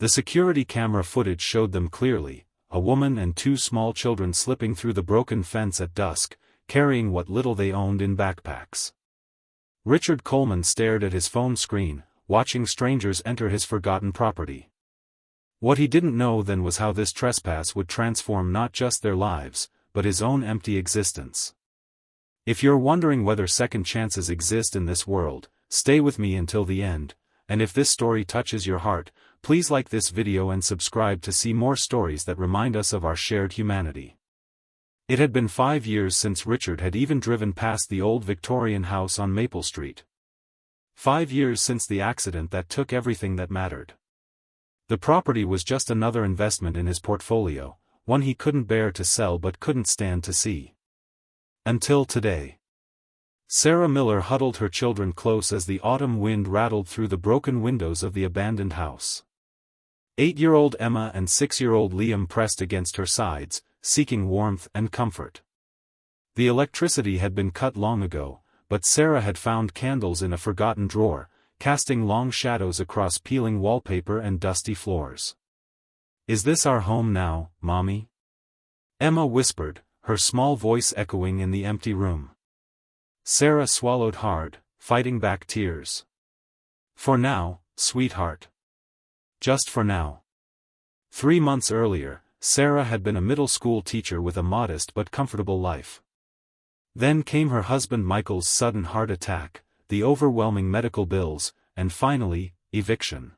The security camera footage showed them clearly, a woman and two small children slipping through the broken fence at dusk, carrying what little they owned in backpacks. Richard Coleman stared at his phone screen, watching strangers enter his forgotten property. What he didn't know then was how this trespass would transform not just their lives, but his own empty existence. If you're wondering whether second chances exist in this world, stay with me until the end, and if this story touches your heart, please like this video and subscribe to see more stories that remind us of our shared humanity. It had been 5 years since Richard had even driven past the old Victorian house on Maple Street. 5 years since the accident that took everything that mattered. The property was just another investment in his portfolio, one he couldn't bear to sell but couldn't stand to see. Until today. Sarah Miller huddled her children close as the autumn wind rattled through the broken windows of the abandoned house. 8-year-old Emma and 6-year-old Liam pressed against her sides, seeking warmth and comfort. The electricity had been cut long ago, but Sarah had found candles in a forgotten drawer, casting long shadows across peeling wallpaper and dusty floors. "Is this our home now, Mommy?" Emma whispered, her small voice echoing in the empty room. Sarah swallowed hard, fighting back tears. "For now, sweetheart. Just for now." 3 months earlier, Sarah had been a middle school teacher with a modest but comfortable life. Then came her husband Michael's sudden heart attack, the overwhelming medical bills, and finally, eviction.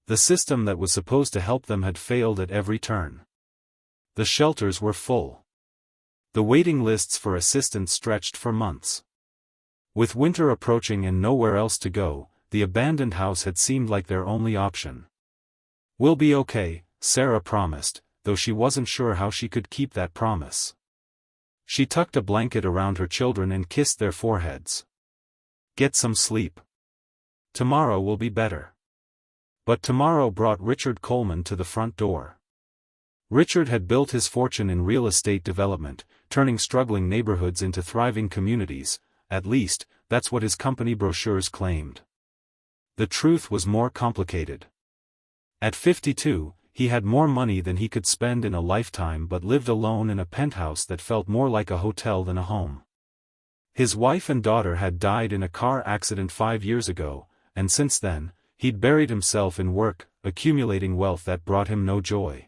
The system that was supposed to help them had failed at every turn. The shelters were full. The waiting lists for assistance stretched for months. With winter approaching and nowhere else to go, the abandoned house had seemed like their only option. "We'll be okay," Sarah promised, though she wasn't sure how she could keep that promise. She tucked a blanket around her children and kissed their foreheads. "Get some sleep. Tomorrow will be better." But tomorrow brought Richard Coleman to the front door. Richard had built his fortune in real estate development, turning struggling neighborhoods into thriving communities, at least, that's what his company brochures claimed. The truth was more complicated. At 52, he had more money than he could spend in a lifetime but lived alone in a penthouse that felt more like a hotel than a home. His wife and daughter had died in a car accident 5 years ago, and since then, he'd buried himself in work, accumulating wealth that brought him no joy.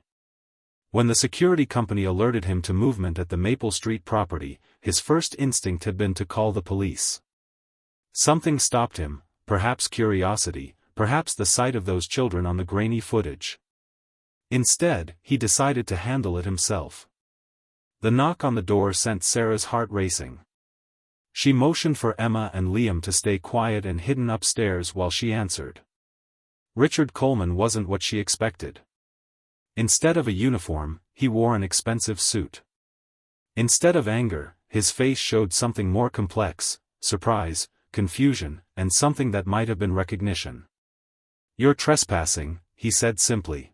When the security company alerted him to movement at the Maple Street property, his first instinct had been to call the police. Something stopped him, perhaps curiosity, perhaps the sight of those children on the grainy footage. Instead, he decided to handle it himself. The knock on the door sent Sarah's heart racing. She motioned for Emma and Liam to stay quiet and hidden upstairs while she answered. Richard Coleman wasn't what she expected. Instead of a uniform, he wore an expensive suit. Instead of anger, his face showed something more complex: surprise, confusion, and something that might have been recognition. "You're trespassing," he said simply.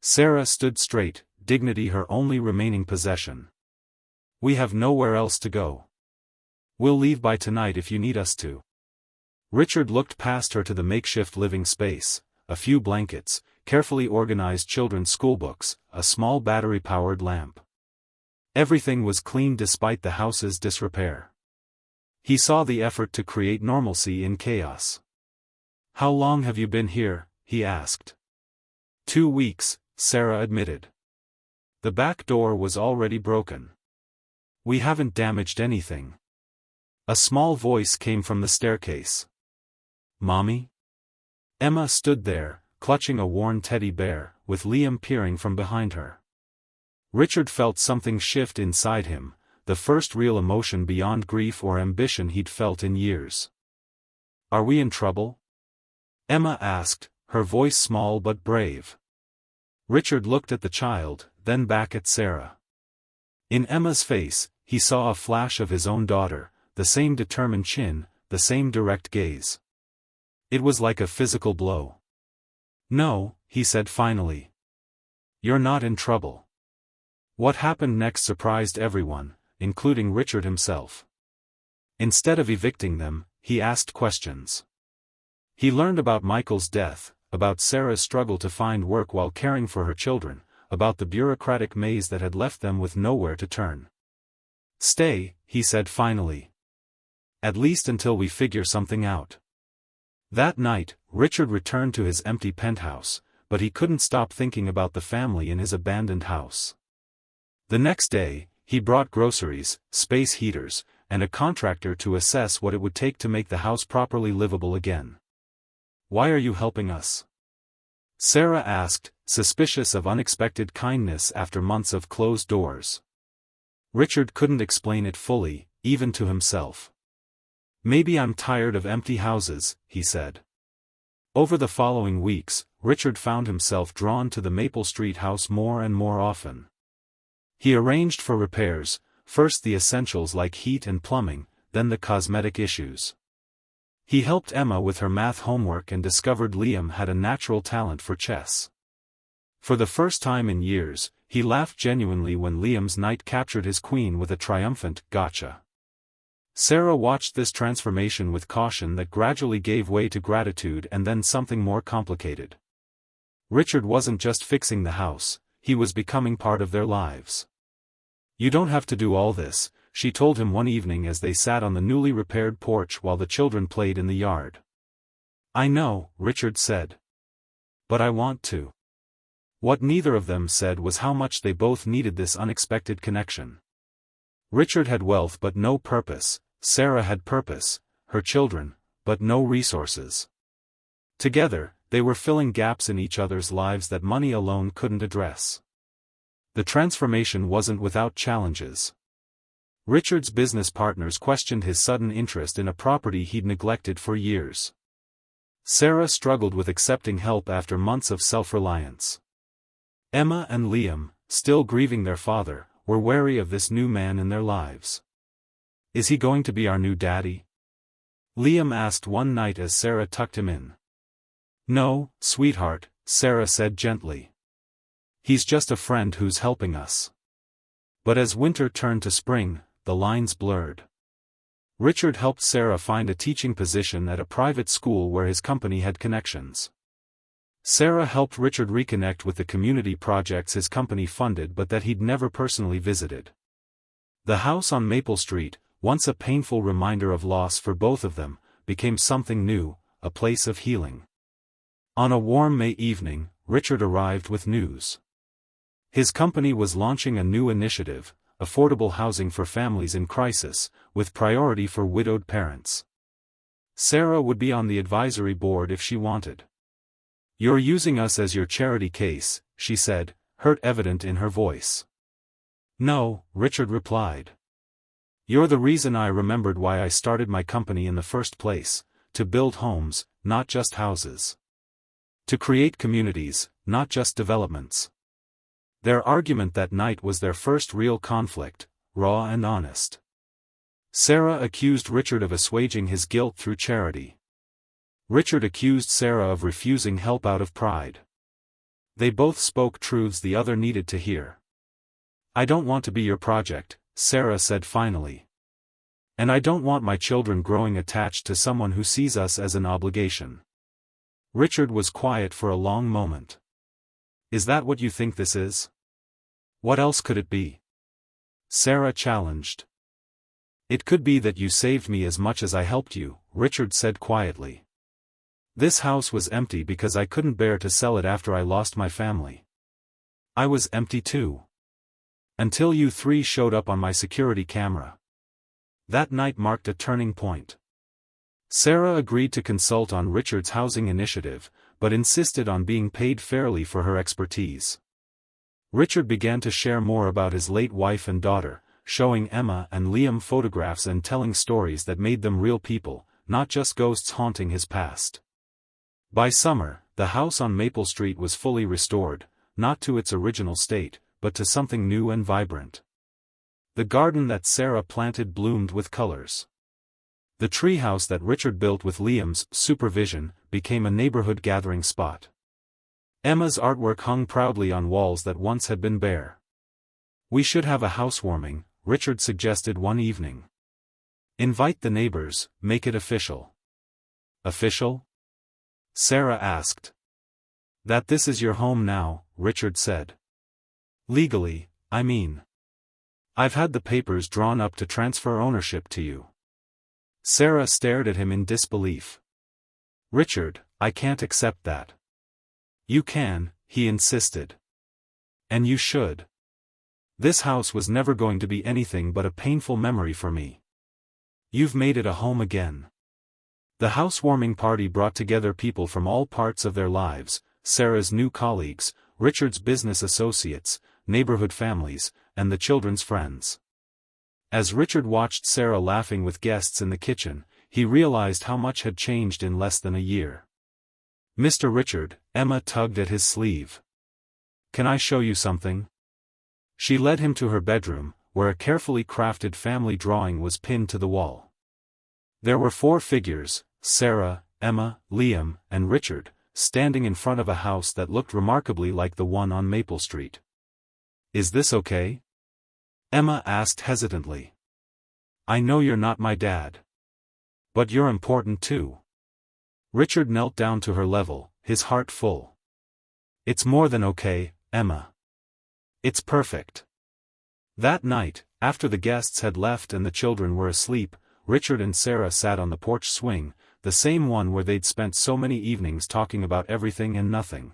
Sarah stood straight, dignity her only remaining possession. "We have nowhere else to go. We'll leave by tonight if you need us to." Richard looked past her to the makeshift living space, a few blankets, carefully organized children's schoolbooks, a small battery-powered lamp. Everything was clean despite the house's disrepair. He saw the effort to create normalcy in chaos. "How long have you been here?" he asked. 2 weeks, Sarah admitted. The back door was already broken. "We haven't damaged anything." A small voice came from the staircase. "Mommy?" Emma stood there, clutching a worn teddy bear, with Liam peering from behind her. Richard felt something shift inside him, the first real emotion beyond grief or ambition he'd felt in years. "Are we in trouble?" Emma asked, her voice small but brave. Richard looked at the child, then back at Sarah. In Emma's face, he saw a flash of his own daughter, the same determined chin, the same direct gaze. It was like a physical blow. "No," he said finally. "You're not in trouble." What happened next surprised everyone, including Richard himself. Instead of evicting them, he asked questions. He learned about Michael's death, about Sarah's struggle to find work while caring for her children, about the bureaucratic maze that had left them with nowhere to turn. "Stay," he said finally. "At least until we figure something out." That night, Richard returned to his empty penthouse, but he couldn't stop thinking about the family in his abandoned house. The next day, he brought groceries, space heaters, and a contractor to assess what it would take to make the house properly livable again. "Why are you helping us?" Sarah asked, suspicious of unexpected kindness after months of closed doors. Richard couldn't explain it fully, even to himself. "Maybe I'm tired of empty houses," he said. Over the following weeks, Richard found himself drawn to the Maple Street house more and more often. He arranged for repairs, first the essentials like heat and plumbing, then the cosmetic issues. He helped Emma with her math homework and discovered Liam had a natural talent for chess. For the first time in years, he laughed genuinely when Liam's knight captured his queen with a triumphant "gotcha." Sarah watched this transformation with caution that gradually gave way to gratitude and then something more complicated. Richard wasn't just fixing the house, he was becoming part of their lives. "You don't have to do all this," she told him one evening as they sat on the newly repaired porch while the children played in the yard. "I know," Richard said. "But I want to." What neither of them said was how much they both needed this unexpected connection. Richard had wealth but no purpose, Sarah had purpose, her children, but no resources. Together, they were filling gaps in each other's lives that money alone couldn't address. The transformation wasn't without challenges. Richard's business partners questioned his sudden interest in a property he'd neglected for years. Sarah struggled with accepting help after months of self-reliance. Emma and Liam, still grieving their father, were wary of this new man in their lives. "Is he going to be our new daddy?" Liam asked one night as Sarah tucked him in. "No, sweetheart," Sarah said gently. "He's just a friend who's helping us." But as winter turned to spring, the lines blurred. Richard helped Sarah find a teaching position at a private school where his company had connections. Sarah helped Richard reconnect with the community projects his company funded but that he'd never personally visited. The house on Maple Street, once a painful reminder of loss for both of them, became something new, a place of healing. On a warm May evening, Richard arrived with news. His company was launching a new initiative, affordable housing for families in crisis, with priority for widowed parents. Sarah would be on the advisory board if she wanted. "You're using us as your charity case," she said, hurt evident in her voice. "No," Richard replied. "You're the reason I remembered why I started my company in the first place, to build homes, not just houses. To create communities, not just developments." Their argument that night was their first real conflict, raw and honest. Sarah accused Richard of assuaging his guilt through charity. Richard accused Sarah of refusing help out of pride. They both spoke truths the other needed to hear. "I don't want to be your project," Sarah said finally. "And I don't want my children growing attached to someone who sees us as an obligation." Richard was quiet for a long moment. "Is that what you think this is? What else could it be?" Sarah challenged. "It could be that you saved me as much as I helped you," Richard said quietly. "This house was empty because I couldn't bear to sell it after I lost my family. I was empty too. Until you three showed up on my security camera. That night marked a turning point." Sarah agreed to consult on Richard's housing initiative, but insisted on being paid fairly for her expertise. Richard began to share more about his late wife and daughter, showing Emma and Liam photographs and telling stories that made them real people, not just ghosts haunting his past. By summer, the house on Maple Street was fully restored, not to its original state, but to something new and vibrant. The garden that Sarah planted bloomed with colors. The treehouse that Richard built with Liam's supervision became a neighborhood gathering spot. Emma's artwork hung proudly on walls that once had been bare. "We should have a housewarming," Richard suggested one evening. "Invite the neighbors, make it official." "Official?" Sarah asked. That this is your home now, Richard said. Legally, I mean. I've had the papers drawn up to transfer ownership to you. Sarah stared at him in disbelief. Richard, I can't accept that. You can, he insisted. And you should. This house was never going to be anything but a painful memory for me. You've made it a home again. The housewarming party brought together people from all parts of their lives, Sarah's new colleagues, Richard's business associates, neighborhood families, and the children's friends. As Richard watched Sarah laughing with guests in the kitchen, he realized how much had changed in less than a year. Mr. Richard, Emma tugged at his sleeve. Can I show you something? She led him to her bedroom, where a carefully crafted family drawing was pinned to the wall. There were 4 figures, Sarah, Emma, Liam, and Richard, standing in front of a house that looked remarkably like the one on Maple Street. Is this okay? Emma asked hesitantly. I know you're not my dad. But you're important too. Richard knelt down to her level, his heart full. It's more than okay, Emma. It's perfect. That night, after the guests had left and the children were asleep, Richard and Sarah sat on the porch swing, the same one where they'd spent so many evenings talking about everything and nothing.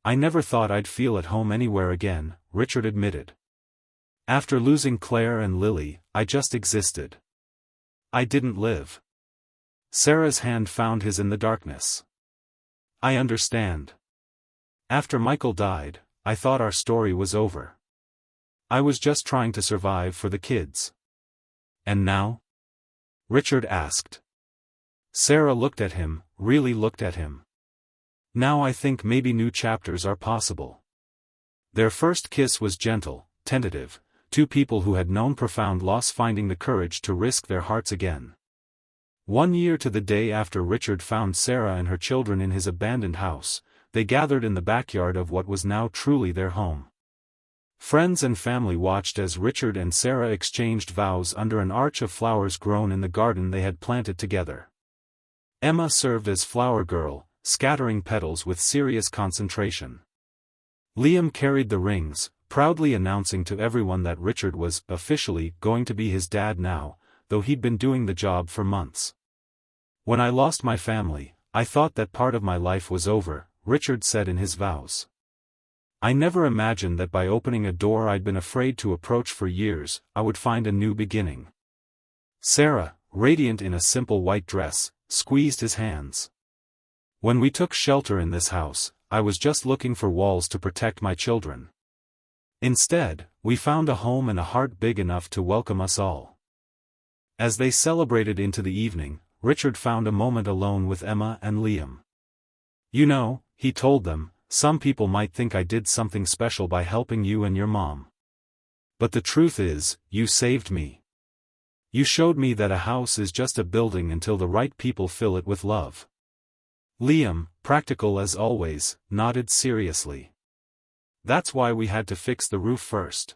I never thought I'd feel at home anywhere again, Richard admitted. After losing Claire and Lily, I just existed. I didn't live. Sarah's hand found his in the darkness. I understand. After Michael died, I thought our story was over. I was just trying to survive for the kids. And now? Richard asked. Sarah looked at him, really looked at him. Now I think maybe new chapters are possible. Their first kiss was gentle, tentative, 2 people who had known profound loss finding the courage to risk their hearts again. 1 year to the day after Richard found Sarah and her children in his abandoned house, they gathered in the backyard of what was now truly their home. Friends and family watched as Richard and Sarah exchanged vows under an arch of flowers grown in the garden they had planted together. Emma served as flower girl, scattering petals with serious concentration. Liam carried the rings, proudly announcing to everyone that Richard was officially going to be his dad now, though he'd been doing the job for months. When I lost my family, I thought that part of my life was over, Richard said in his vows. I never imagined that by opening a door I'd been afraid to approach for years, I would find a new beginning. Sarah, radiant in a simple white dress, squeezed his hands. When we took shelter in this house, I was just looking for walls to protect my children. Instead, we found a home and a heart big enough to welcome us all. As they celebrated into the evening, Richard found a moment alone with Emma and Liam. You know, he told them, some people might think I did something special by helping you and your mom. But the truth is, you saved me. You showed me that a house is just a building until the right people fill it with love. Liam, practical as always, nodded seriously. That's why we had to fix the roof first.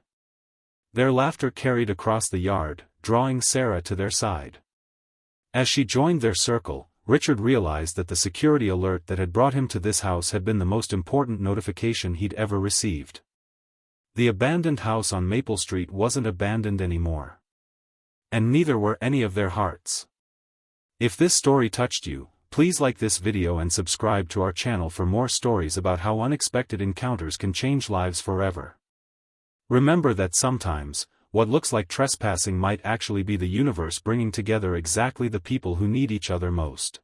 Their laughter carried across the yard, drawing Sarah to their side. As she joined their circle, Richard realized that the security alert that had brought him to this house had been the most important notification he'd ever received. The abandoned house on Maple Street wasn't abandoned anymore. And neither were any of their hearts. If this story touched you, please like this video and subscribe to our channel for more stories about how unexpected encounters can change lives forever. Remember that sometimes, what looks like trespassing might actually be the universe bringing together exactly the people who need each other most.